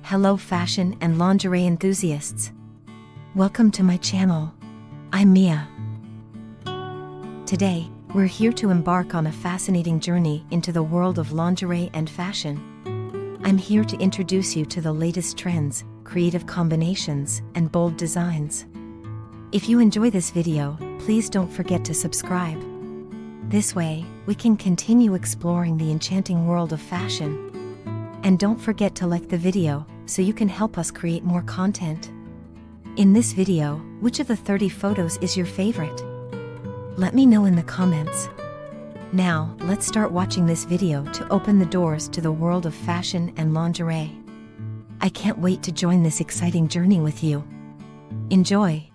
Hello fashion and lingerie enthusiasts. Welcome to my channel. I'm Mia. Today, we're here to embark on a fascinating journey into the world of lingerie and fashion. I'm here to introduce you to the latest trends, creative combinations, and bold designs. If you enjoy this video, please don't forget to subscribe. This way, we can continue exploring the enchanting world of fashion. And don't forget to like the video, so you can help us create more content. In this video, which of the 30 photos is your favorite? Let me know in the comments. Now, let's start watching this video to open the doors to the world of fashion and lingerie. I can't wait to join this exciting journey with you. Enjoy!